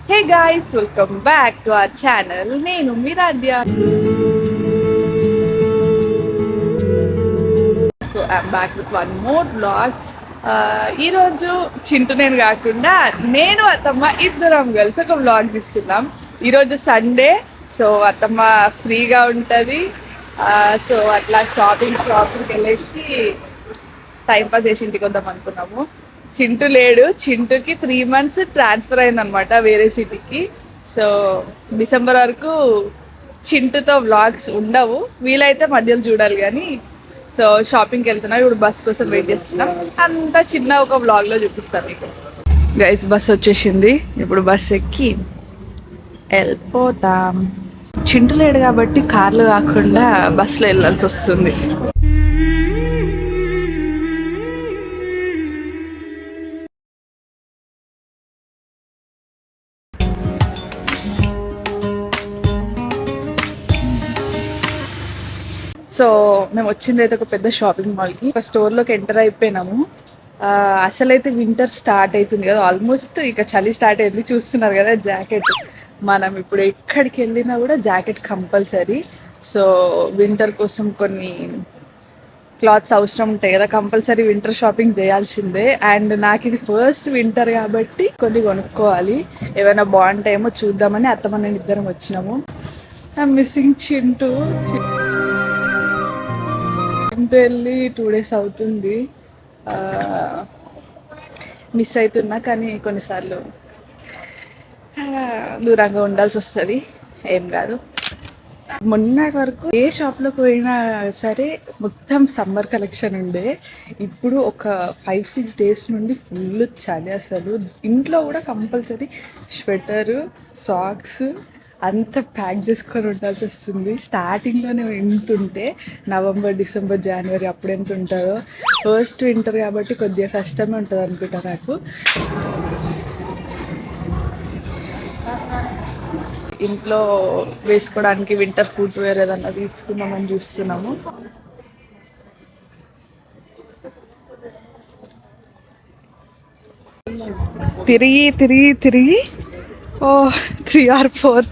Hey guys, welcome back to our channel. నేను మీ Radhya. So I'm back with one more blog. ఈరోజు చింటూ నేను కాకుండా నేను అత్తమ్మ ఇద్దరం కలిసి ఒక బ్లాగ్ తీస్తున్నాం. ఈరోజు సండే, సో అత్తమ్మ ఫ్రీగా ఉంటుంది. సో అట్లా షాపింగ్కి వెళ్ళేసి టైంపాస్ చేసి ఇంటికి వద్దాం అనుకున్నాము. చింటూ లేడు. చింటూకి 3 months ట్రాన్స్ఫర్ అయిందనమాట వేరే సిటీకి. సో డిసెంబర్ వరకు చింటూతో వ్లాగ్స్ ఉండవు. వీలైతే మధ్యలో చూడాలి కానీ. సో షాపింగ్కి వెళ్తున్నాం. ఇప్పుడు బస్ కోసం వెయిట్ చేస్తున్నాం. అంతా చిన్న ఒక వ్లాగ్లో చూపిస్తాను మీకు. గైస్, బస్ వచ్చేసింది. ఇప్పుడు బస్ ఎక్కి వెళ్ళిపోతాం. చింటూ లేడు కాబట్టి కార్లో కాకుండా బస్సులో వెళ్ళాల్సి వస్తుంది. సో మేము వచ్చింది అయితే ఒక పెద్ద షాపింగ్ మాల్కి. ఒక స్టోర్లోకి ఎంటర్ అయిపోయినాము. అసలైతే వింటర్ స్టార్ట్ అవుతుంది కదా, ఆల్మోస్ట్ ఇక చలి స్టార్ట్ అయింది. చూస్తున్నారు కదా జాకెట్. మనం ఇప్పుడు ఎక్కడికి వెళ్ళినా కూడా జాకెట్ కంపల్సరీ. సో వింటర్ కోసం కొన్ని క్లాత్స్ అవసరం ఉంటాయి కదా, కంపల్సరీ వింటర్ షాపింగ్ చేయాల్సిందే. అండ్ నాకు ఇది ఫస్ట్ వింటర్ కాబట్టి కొన్ని కొనుక్కోవాలి. ఏమైనా బాగుంటాయేమో చూద్దామని అత్తమ్మ నేను ఇద్దరం వచ్చినాము. I'm missing Chintu. వెళ్ళి 2 days అవుతుంది. మిస్ అవుతున్నా, కానీ కొన్నిసార్లు దూరంగా ఉండాల్సి వస్తుంది. ఏం కాదు. మొన్నటి వరకు ఏ షాప్లోకి పోయినా సరే మొత్తం సమ్మర్ కలెక్షన్ ఉండే. ఇప్పుడు ఒక 5-6 days నుండి ఫుల్ చలి. అసలు ఇంట్లో కూడా కంపల్సరీ స్వెటరు, సాక్స్ అంతా ప్యాక్ చేసుకొని ఉండాల్సి వస్తుంది. స్టార్టింగ్లోనే ఎంతుంటే నవంబర్, డిసెంబర్, జనవరి అప్పుడు ఎంత ఉంటుందో. ఫస్ట్ వింటర్ కాబట్టి కొద్దిగా కష్టమే ఉంటుంది అనుకుంటా నాకు. ఇంట్లో వేసుకోవడానికి వింటర్ ఫుడ్ వేర్ ఏదన్నా తీసుకుందామని చూస్తున్నాము. తిరిగి తిరిగి తిరిగి 3 or 4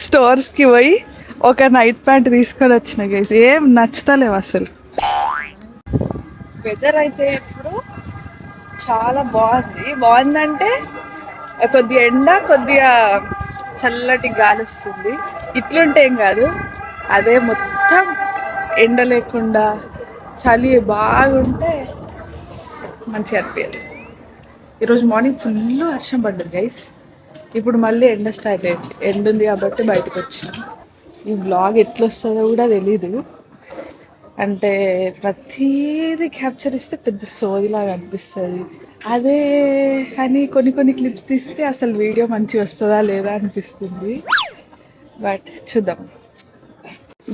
స్టోర్స్కి పోయి ఒక నైట్ ప్యాంట్ తీసుకొని వచ్చిన గైస్. ఏం నచ్చుతలేవు అసలు. వెదర్ అయితే ఇప్పుడు చాలా బాగుందంటే కొద్దిగా ఎండ, కొద్దిగా చల్లటి గాలి వస్తుంది. ఇట్లుంటే ఏం కాదు. అదే మొత్తం ఎండ లేకుండా చలి బాగుంటే మంచిగా అనిపించదు. ఈరోజు మార్నింగ్ ఫుల్ వర్షం పడ్డది గైస్. ఇప్పుడు మళ్ళీ ఎండ స్టార్ట్ అయింది. ఎండ ఉంది కాబట్టి బయటకు వచ్చినాం. ఈ బ్లాగ్ ఎట్లా వస్తుందో కూడా తెలీదు. అంటే ప్రతిదీ క్యాప్చర్ ఇస్తే పెద్ద సోదిలాగా అనిపిస్తుంది. అదే అని కొన్ని క్లిప్స్ తీస్తే అసలు వీడియో మంచిగా వస్తుందా లేదా అనిపిస్తుంది. బట్ చూద్దాం.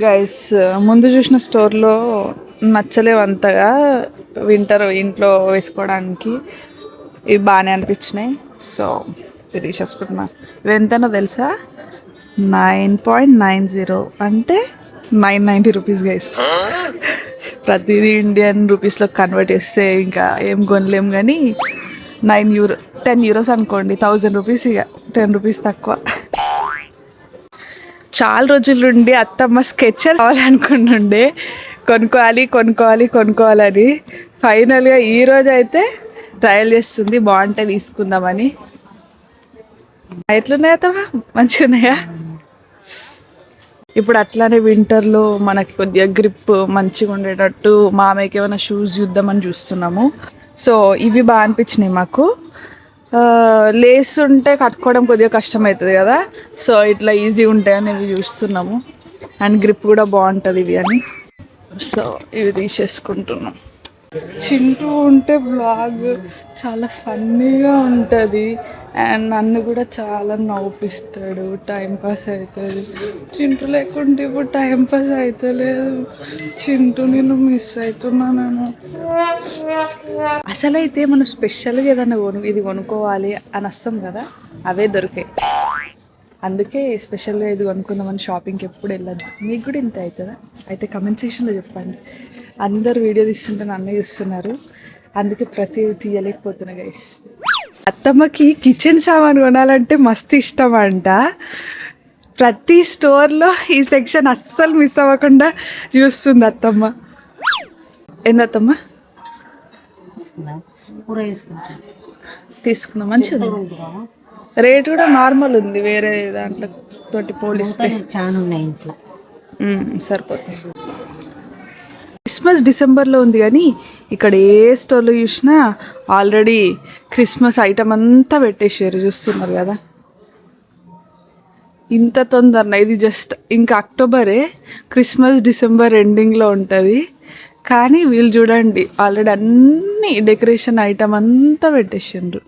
గైస్, ముందు చూసిన స్టోర్లో నచ్చలేవు అంతగా. వింటర్ ఇంట్లో వేసుకోవడానికి ఇవి బాగానే అనిపించినాయి. సో ఇది తీసేసుకుంటున్నా. ఇవి ఎంతనో తెలుసా? 9.90 అంటే 990 రూపీస్ గైస్. ప్రతిదీ ఇండియన్ రూపీస్లో కన్వర్ట్ చేస్తే ఇంకా ఏం కొనలేం. కానీ 9 euro 10 euros అనుకోండి, 1000 రూపీస్. ఇక 10 రూపీస్ తక్కువ. చాలా రోజుల నుండి అత్తమ్మ స్కెచర్ కావాలనుకుంటుండే, కొనుక్కోవాలని. ఫైనల్గా ఈరోజు అయితే ట్రయల్ చేస్తుంది. బాగుంటే తీసుకుందామని. ఎట్లున్నాయా అత్తమ్మ? మంచిగా ఉన్నాయా? ఇప్పుడు అట్లానే వింటర్లో మనకి కొద్దిగా గ్రిప్ మంచిగా ఉండేటట్టు మామయ్యకి ఏమైనా షూస్ చూద్దామని చూస్తున్నాము. సో ఇవి బాగా అనిపించినాయి మాకు. లేస్ ఉంటే కట్టుకోవడం కొద్దిగా కష్టమవుతుంది కదా, సో ఇట్లా ఈజీ ఉంటాయని ఇవి చూస్తున్నాము. అండ్ గ్రిప్ కూడా బాగుంటుంది ఇవి అని. సో ఇవి తీసేసుకుంటున్నాం. చింటూ ఉంటే బ్లాగ్ చాలా ఫన్నీగా ఉంటుంది. అండ్ నన్ను కూడా చాలా నవ్విస్తాడు. టైంపాస్ అవుతుంది. చింటూ లేకుంటే ఇప్పుడు టైంపాస్ అవుతలేదు. చింటూ నేను మిస్ అవుతున్నాను. అసలైతే మనం స్పెషల్గా ఏదైనా ఇది కొనుక్కోవాలి అని వస్తాం కదా, అవే దొరికాయి. అందుకే స్పెషల్గా ఇది కొనుక్కుందామని షాపింగ్కి ఎప్పుడు వెళ్ళదు. మీకు కూడా ఇంత అవుతుందా? అయితే కమెంట్ సెక్షన్లో చెప్పండి. అందరు వీడియో తీస్తుంటే నన్ను చూస్తున్నారు, అందుకే ప్రతి తీయలేకపోతున్నా గైస్. అత్తమ్మకి కిచెన్ సామాన్ కొనాలంటే మస్తు ఇష్టం అంట. ప్రతి స్టోర్లో ఈ సెక్షన్ అస్సలు మిస్ అవ్వకుండా చూస్తుంది అత్తమ్మ. ఏందత్తమ్మ తీసుకున్నా, మంచిది. రేట్ కూడా నార్మల్ ఉంది, వేరే దాంట్లో తోటి పోలిస్తే చాలా ఉన్నాయి ఇంట్లో. సరిపోతుంది. క్రిస్మస్ డిసెంబర్లో ఉంది కానీ ఇక్కడ ఏ స్టోర్లో చూసినా ఆల్రెడీ క్రిస్మస్ ఐటమ్ అంతా పెట్టేసారు, చూస్తున్నారు కదా. ఇంత తొందరన ఇది జస్ట్ ఇంకా అక్టోబరే, క్రిస్మస్ డిసెంబర్ ఎండింగ్లో ఉంటుంది. కానీ వీళ్ళు చూడండి ఆల్రెడీ అన్ని డెకరేషన్ ఐటమ్ అంతా పెట్టేసిండ్రు.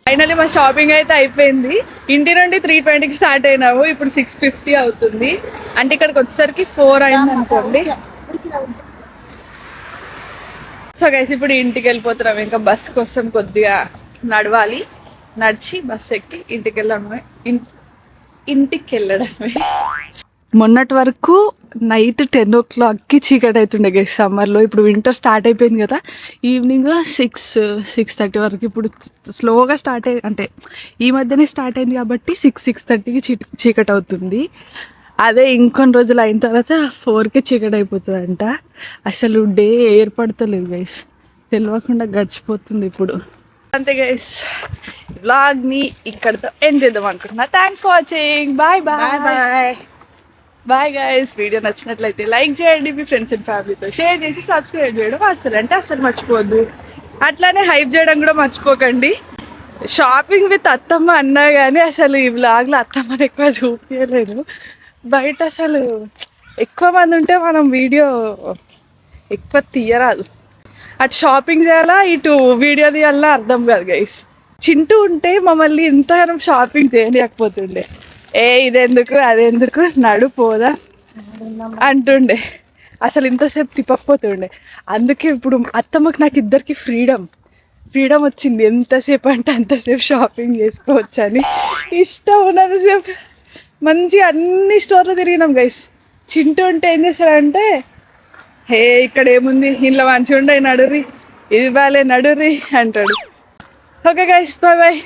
ఫైనల్లీ మా షాపింగ్ అయితే అయిపోయింది. ఇంటి నుండి 3:20కి స్టార్ట్ అయినాము, ఇప్పుడు 6:50 అవుతుంది. అంటే ఇక్కడికి వచ్చేసరికి 4 అయింది అనుకోండి. సో గైస్ ఇప్పుడు ఇంటికి వెళ్ళిపోతున్నాం. ఇంకా బస్ కోసం కొద్దిగా నడవాలి, నడిచి బస్ ఎక్కి ఇంటికి వెళ్ళడమే. మొన్నటి వరకు నైట్ 10 o'clockకి చీకటి అవుతుండే గైస్ సమ్మర్లో. ఇప్పుడు వింటర్ స్టార్ట్ అయిపోయింది కదా, ఈవినింగ్ 6-6:30 వరకు. ఇప్పుడు స్లోగా స్టార్ట్ అంటే ఈ మధ్యనే స్టార్ట్ అయింది కాబట్టి 6-6:30కి చీకటి అవుతుంది. అదే ఇంకొన్ని రోజులు అయిన తర్వాత 4కి చీకటి అయిపోతుందంట. అసలు డే ఏర్పడతలేదు గైస్, తెలియకుండా గడిచిపోతుంది ఇప్పుడు. అంతే గైస్, వ్లాగ్ని ఇక్కడితో ఎండ్ చేద్దాం అనుకుంటున్నా. Thanks for watching. Bye bye bye guys. Video నచ్చినట్లయితే లైక్ చేయండి, మీ ఫ్రెండ్స్ అండ్ ఫ్యామిలీతో షేర్ చేసి సబ్స్క్రైబ్ చేయడం అస్సలు మర్చిపోవద్దు. అట్లానే హైప్ చేయడం కూడా మర్చిపోకండి. షాపింగ్ విత్ అత్తమ్మ అన్నా కానీ అసలు ఈ వ్లాగ్లో అత్తమ్మని ఎక్కువ చూపించలేదు. బయట అసలు ఎక్కువ మంది ఉంటే మనం వీడియో ఎక్కువ తీయరాదు. అటు షాపింగ్ చేయాలా, ఇటు వీడియో తీయాలా అర్థం కాదు గైస్. చింటూ ఉంటే మమ్మల్ని ఇంతగానం షాపింగ్ చేయలేకపోతుండే. ఇదెందుకు అదెందుకు నడు పోదా అంటుండే, అసలు ఇంతసేపు తిప్పకపోతుండే. అందుకే ఇప్పుడు అత్తమ్మకి నాకు ఇద్దరికి ఫ్రీడమ్ వచ్చింది. ఎంతసేపు అంటే అంతసేపు షాపింగ్ చేసుకోవచ్చు అని. ఇష్టం ఉన్నంతసేపు మంచిగా అన్ని స్టోర్లు తిరిగినాం గైస్. చింటూ ఉంటే ఏం చేస్తాడంటే, ఇక్కడ ఏముంది, ఇంట్లో మంచిగా ఉండే నడురి, ఇది బాలే నడురి అంటాడు. Okay guys, bye bye.